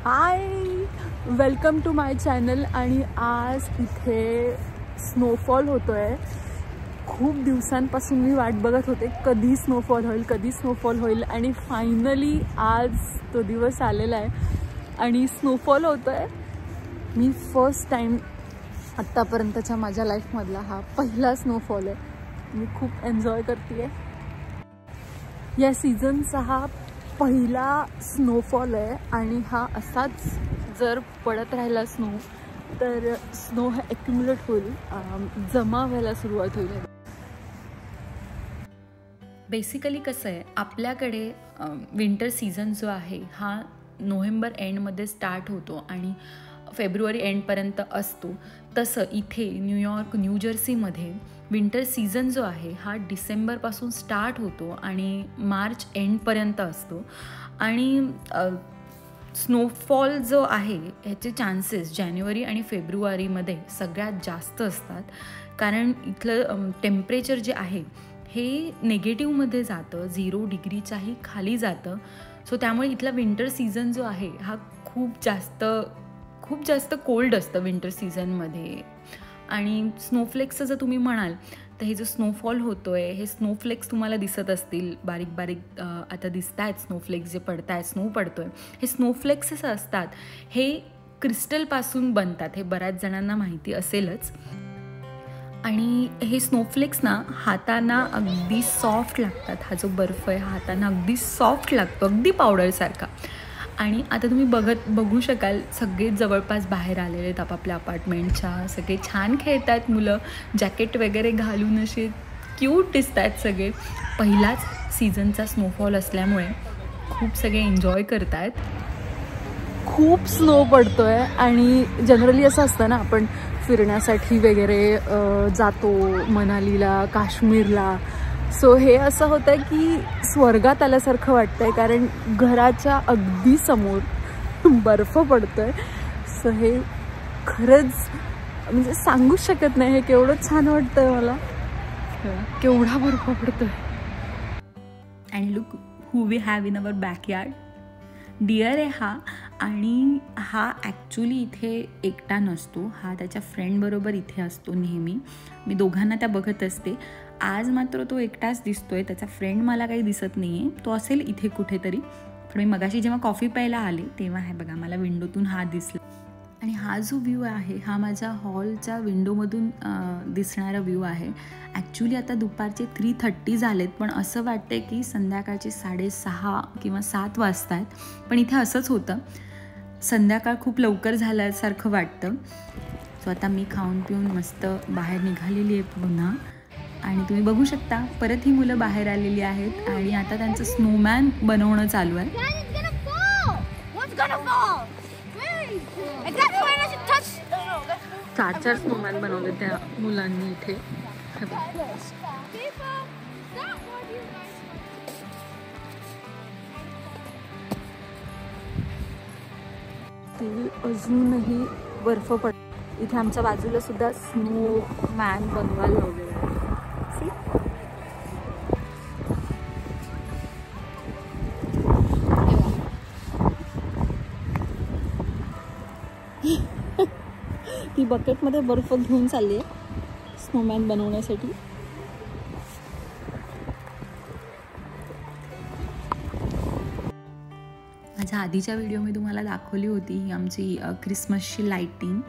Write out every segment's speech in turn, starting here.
High, welcome to my channel. आणि आज इथे स्नोफॉल होतो आहे. खूप दिवसांपासून मी वाट बघत होते कधी स्नोफॉल होईल आणि फायनली आज तो दिवस आलेला आहे आणि स्नोफॉल होतो आहे. मी फर्स्ट टाईम आत्तापर्यंतच्या माझ्या लाईफमधला हा पहिला स्नोफॉल आहे. मी खूप एन्जॉय करते आहे. या सीझनचा हा पहिला स्नोफॉल आहे आणि हा असाच जर पडत राहिला स्नो तर स्नो हा ॲक्युम्युलेट होईल, जमा व्हायला सुरुवात होईल. बेसिकली कसं आहे, आपल्याकडे विंटर सीझन जो आहे हा नोव्हेंबर एंडमध्ये स्टार्ट होतो आणि फेब्रुवारी एंडपर्यंत असतो. तसं इथे न्यूयॉर्क, न्यूजर्सीमध्ये विंटर सीझन जो आहे हा डिसेंबरपासून स्टार्ट होतो आणि मार्च एंडपर्यंत असतो. आणि स्नोफॉल जो आहे ह्याचे चान्सेस जानेवारी आणि फेब्रुवारीमध्ये सगळ्यात जास्त असतात, कारण इथलं टेम्परेचर जे आहे हे नेगेटिव्हमध्ये जातं, 0 डिग्रीच्याही खाली जातं. सो त्यामुळे इथला विंटर सीझन जो आहे हा खूप जास्त कोल्ड असतं विंटर सीझनमध्ये. आणि स्नोफ्लेक्सचं जर तुम्ही म्हणाल तर हे जो स्नोफॉल होतो आहे हे स्नोफ्लेक्स तुम्हाला दिसत असतील, बारीक बारीक आता दिसत आहेत स्नोफ्लेक्स जे पडत आहेत, स्नो पडतो आहे. हे स्नोफ्लेक्स असतात हे क्रिस्टलपासून बनतात, हे बऱ्याच जणांना माहिती असेलच. आणि हे स्नोफ्लेक्स ना हातांना अगदी सॉफ्ट लागतात. हा जो बर्फ आहे हा हातांना अगदी सॉफ्ट लागतो, अगदी पावडरसारखा. आणि आता तुम्ही बघू शकाल सगळेच जवळपास बाहेर आलेले आहेत आपापल्या अपार्टमेंटच्या. सगळे छान खेळत आहेत मुलं, जॅकेट वगैरे घालून असे क्यूट दिसत आहेत सगळे. पहिलाच सीझनचा स्नोफॉल असल्यामुळे खूप सगळे एन्जॉय करत आहेत. खूप स्नो पडतो आहे आणि जनरली असं असतं ना, आपण फिरण्यासाठी वगैरे जातो मनालीला, काश्मीरला. सो हे असं होतं आहे की स्वर्गात आल्यासारखं वाटतं आहे, कारण घराच्या अगदी समोर बर्फ पडतो आहे. सो हे खरंच म्हणजे सांगूच शकत नाही, हे केवढं छान वाटतं आहे मला. केवढा बर्फ पडतो आहे. And look who we have in our backyard. Deer आहे हा. आणि हा ॲक्च्युली इथे एकटा नसतो, हा त्याच्या फ्रेंडबरोबर इथे असतो नेहमी. मी दोघांना त्या बघत असते. आज मात्र तो एकटाच दिसतोय, त्याचा फ्रेंड मला काही दिसत नाही आहे. तो असेल इथे कुठेतरी. पण मी मगाशी जेव्हा कॉफी प्यायला आले तेव्हा हे बघा मला विंडोतून हा दिसला. आणि हा जो व्ह्यू आहे हा माझ्या हॉलच्या विंडोमधून दिसणारा व्ह्यू आहे. ॲक्च्युली आता दुपारचे 3:30 झालेत, पण असं वाटतंय की संध्याकाळचे 6:30 किंवा 7 वाजता आहेत. पण इथे असंच होतं, संध्याकाळ खूप लवकर झाल्यासारखं वाटतं. सो आता मी खाऊन पिऊन मस्त बाहेर निघालेली आहे पुन्हा. आणि तुम्ही बघू शकता परत ही मुलं बाहेर आलेली आहेत आणि आता त्यांचं स्नोमॅन बनवणं चालू आहे. 4 स्नोमॅन बनवले त्या मुलांनी इथे. अजूनही बर्फ पड. इथे आमच्या बाजूला सुद्धा स्नोमॅन बनवायला लावलेला आहे. ती बकेटमध्ये बर्फ घेऊन चालली आहे स्नोमॅन बनवण्यासाठी. माझ्या आधीच्या व्हिडिओ मी तुम्हाला दाखवली होती ही आमची क्रिसमसची लाईटिंग.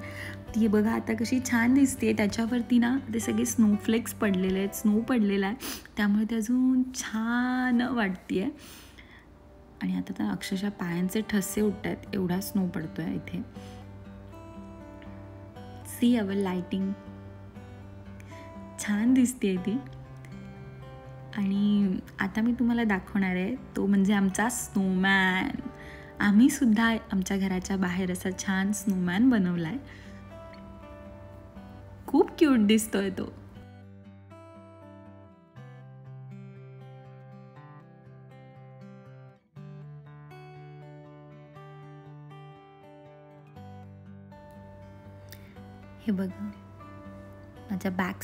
ती बघा आता कशी छान दिसते. त्याच्यावरती ना ते सगळे स्नोफ्लेक्स पडलेले आहेत, स्नो पडलेला आहे, त्यामुळे ते अजून छान वाटते आहे. आणि आता तर अक्षरशः पायांचे ठसे उठत आहेत, एवढा स्नो पडतो आहे इथे. सी अवर लाइटिंग, छान दिसते ती. आणि आता मी तुम्हाला दाखवणार आहे तो म्हणजे आमचा स्नोमॅन. आम्ही सुद्धा आमच्या घराच्या बाहेर असा छान स्नोमॅन बनवला आहे. खूप क्यूट दिसतोय तो. हे बघा माझ्या बॅक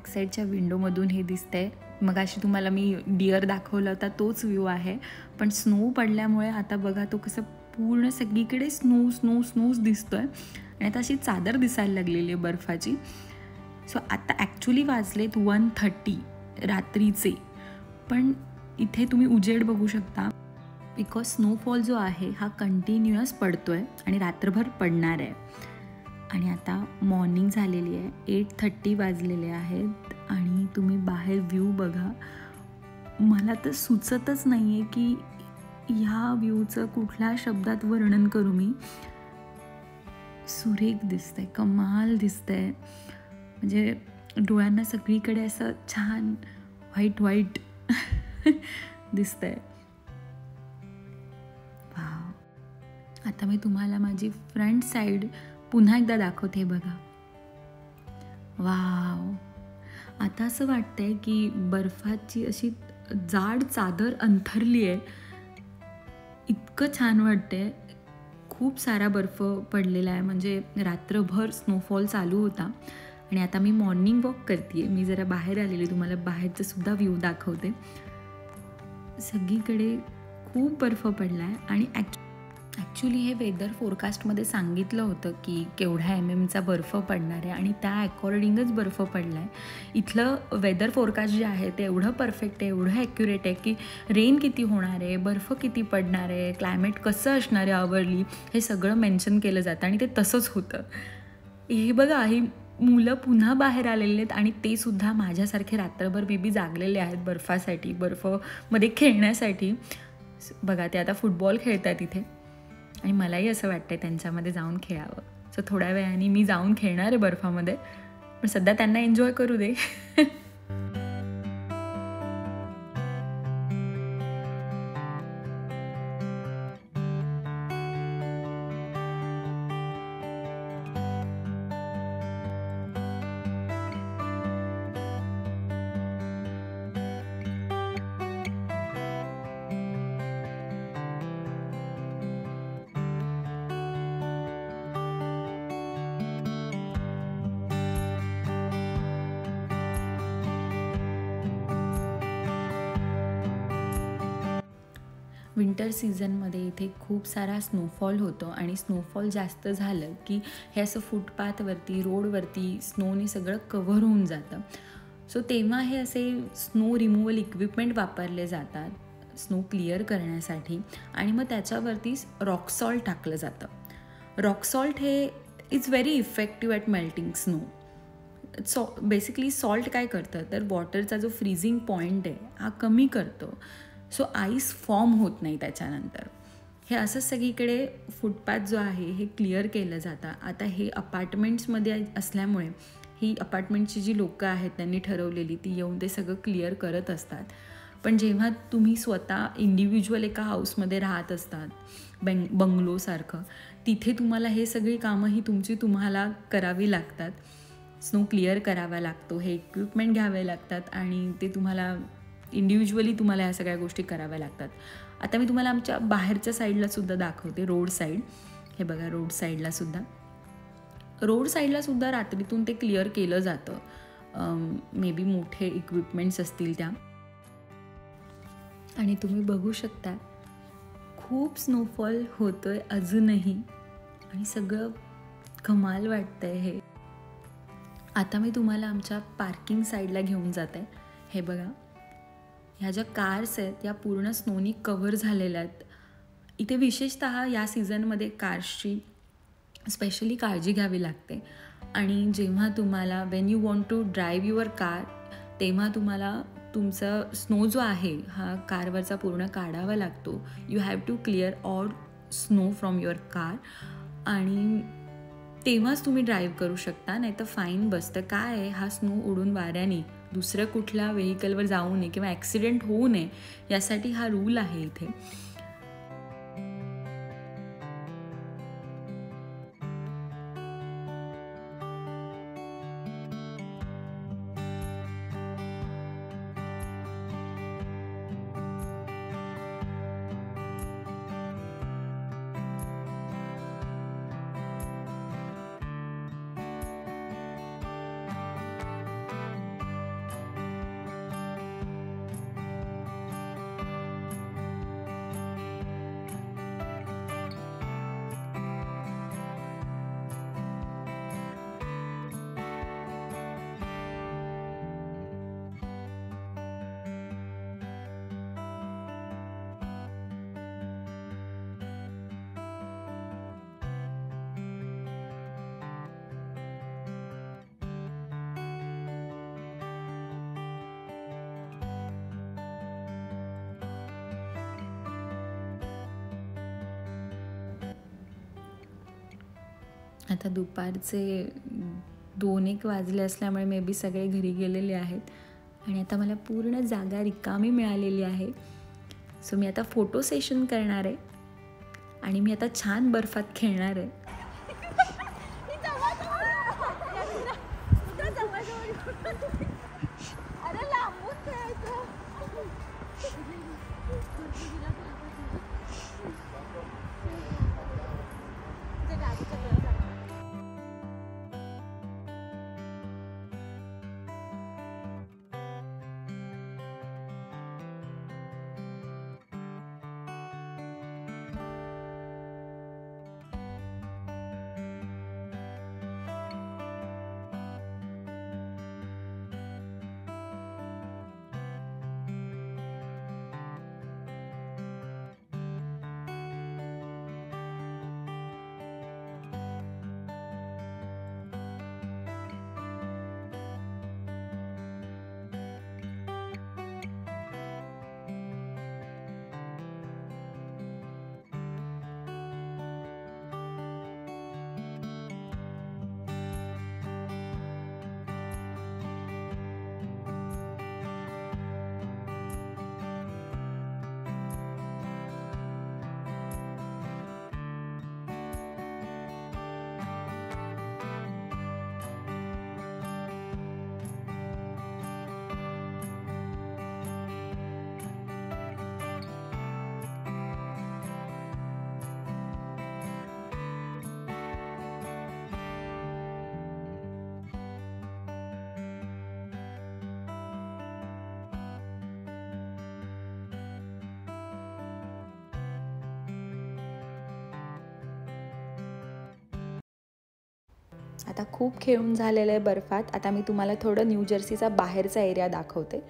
साईडच्या विंडोमधून हे दिसतंय. मगाशी तुम्हाला मी डिअर दाखवला होता तोच व्ह्यू आहे, पण स्नो पडल्यामुळे आता बघा तो कसं पूर्ण सगळीकडे स्नो स्नो स्नोच दिसतो आहे आणि आता अशी चादर दिसायला लागलेली आहे बर्फाची. सो आता ॲक्च्युली वाजलेत 1:30 रात्रीचे, पण इथे तुम्ही उजेड बघू शकता बिकॉज स्नोफॉल जो आहे हा कंटिन्युअस पडतो आहे आणि रात्रभर पडणार आहे. आणि आता मॉर्निंग झालेली आहे, 8:30 वाजलेले आहेत आणि तुम्ही बाहेर व्ह्यू बघा. मला तर सुचतच नाही आहे की ह्या व्ह्यूचं कुठल्या शब्दात वर्णन करू मी. सुरेख दिसतंय, कमाल दिसतंय, म्हणजे डोळ्यांना सगळीकडे असं छान व्हाईट व्हाईट दिसतंय. वाव. आता मी तुम्हाला माझी फ्रंट साईड पुन्हा एकदा दाखवते बघा. वाव. आता असं वाटतंय की बर्फाची अशी जाड चादर अंथरली आहे. इतकं छान वाटतंय. खूप सारा बर्फ पडलेला आहे, म्हणजे रात्रभर स्नोफॉल चालू होता. आणि आता मी मॉर्निंग वॉक करते आहे. मी जरा बाहेर आलेले, तुम्हाला बाहेरचं सुद्धा व्ह्यू दाखवते. सगळीकडे खूप बर्फ पडला आहे आणि ॲक्च्युली हे वेदर फोरकास्टमध्ये सांगितलं होतं की केवढ्या MM चा बर्फ पडणार आहे आणि त्या अकॉर्डिंगच बर्फ पडला आहे. इथलं वेदर फोरकास्ट जे आहे ते एवढं परफेक्ट आहे, एवढं ॲक्युरेट आहे की रेन किती होणार आहे, बर्फ किती पडणार आहे, क्लायमेट कसं असणार आहे अवर्ली, हे सगळं मेन्शन केलं जातं आणि ते तसंच होतं. हे बघा, ही मुलं पुन्हा बाहेर आलेले आहेत आणि ते सुद्धा माझ्यासारखे रात्रभर बेबी जागलेले आहेत बर्फासाठी, बर्फमध्ये खेळण्यासाठी. बघा, ते आता फुटबॉल खेळतात इथे आणि मलाही असं वाटतं आहे त्यांच्यामध्ये जाऊन खेळावं. सो थोड्या वेळाने मी जाऊन खेळणार आहे बर्फामध्ये, पण सध्या त्यांना एन्जॉय करू दे. विंटर सीझनमध्ये इथे खूप सारा स्नोफॉल होतो आणि स्नोफॉल जास्त झालं की हे असं फुटपाथवरती, रोडवरती स्नोने सगळं कव्हर होऊन जातं. सो तेव्हा हे असे स्नो रिमूव्हल इक्विपमेंट वापरले जातात स्नो क्लिअर करण्यासाठी आणि मग त्याच्यावरती रॉक सॉल्ट टाकलं जातं. रॉक सॉल्ट हे is very effective at melting snow. Basically salt काय करतं तर वॉटरचा जो फ्रीजिंग पॉईंट आहे हा कमी करतो. सो आईस फॉर्म होत नाही त्याच्यानंतर. हे असं सगळीकडे फुटपाथ जो आहे हे क्लिअर केलं जातं. आता हे अपार्टमेंट्समध्ये असल्यामुळे ही अपार्टमेंटची जी लोकं आहेत त्यांनी ठरवलेली ती येऊन ते सगळं क्लिअर करत असतात. पण जेव्हा तुम्ही स्वतः इंडिव्हिज्युअल एका हाऊसमध्ये राहत असतात बंगलोसारखं, तिथे तुम्हाला हे सगळी कामं ही तुम्हाला करावी लागतात. स्नो क्लिअर करावा लागतो, हे इक्विपमेंट घ्यावे लागतात आणि ते तुम्हाला इंडिव्हिज्युअली तुम्हाला ह्या सगळ्या गोष्टी कराव्या लागतात. आता मी तुम्हाला आमच्या बाहेरच्या साईडला सुद्धा दाखवते, रोड साईड. हे बघा, रोड साईडला सुद्धा रात्रीतून ते क्लिअर केलं जातं. मे बी मोठे इक्विपमेंट्स असतील त्या. आणि तुम्ही बघू शकता खूप स्नोफॉल होतोय अजूनही आणि सगळं कमाल वाटतंय हे. आता मी तुम्हाला आमच्या पार्किंग साईडला घेऊन जाते. हे बघा, ह्या ज्या कार्स आहेत या पूर्ण स्नोनी कव्हर झालेल्या आहेत. इथे विशेषतः या सीझनमध्ये कार्सची स्पेशली काळजी घ्यावी लागते. आणि जेव्हा तुम्हाला when you want to drive your car, तेव्हा तुम्हाला तुमचा स्नो जो आहे हा कारवरचा पूर्ण काढावा लागतो. You have to clear all snow from your car आणि तेव्हाच तुम्ही ड्राईव्ह करू शकता, नाही तर फाईन बसतं. काय आहे, हा स्नो उडून वाऱ्याने दुसऱ्या कुठल्या व्हेकलवर जाऊ नये किंवा ॲक्सिडेंट होऊ नये यासाठी हा रूल आहे इथे. आता दुपारचे 2-1 वाजले असल्यामुळे मे बी सगळे घरी गेलेले आहेत आणि आता मला पूर्ण जागा रिकामी मिळालेली आहे. सो मी आता फोटो सेशन करणार आहे आणि मी आता छान बर्फात खेळणार आहे. आता खूप खेळून झालेलं आहे बर्फात. आता मी तुम्हाला थोडं न्यू जर्सीचा बाहेरचा एरिया दाखवते.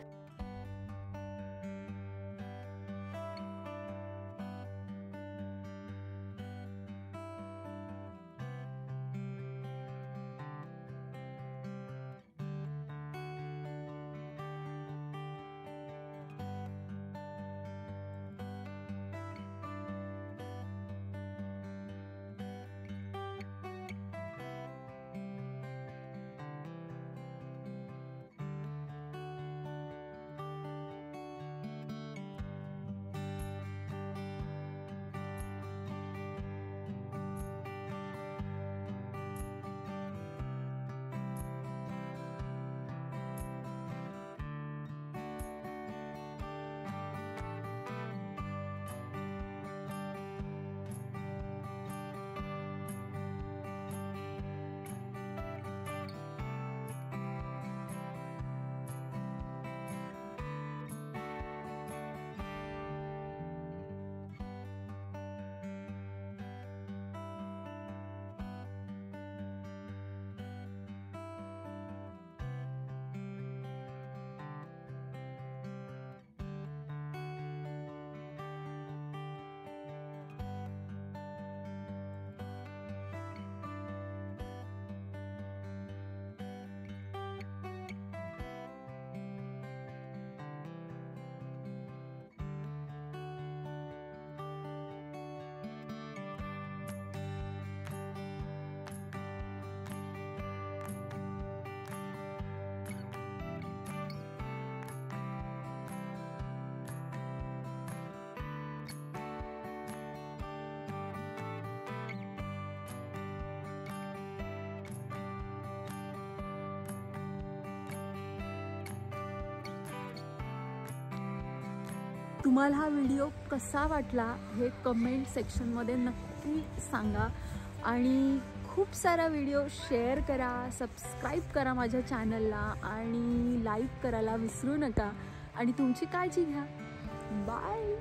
तुम्हाला हा व्हिडिओ कसा वाटला हे कमेंट सेक्शनमध्ये नक्की सांगा आणि खूप सारा व्हिडिओ शेअर करा, सबस्क्राईब करा माझ्या चॅनलला आणि लाईक करायला विसरू नका आणि तुमची काळजी घ्या. बाय.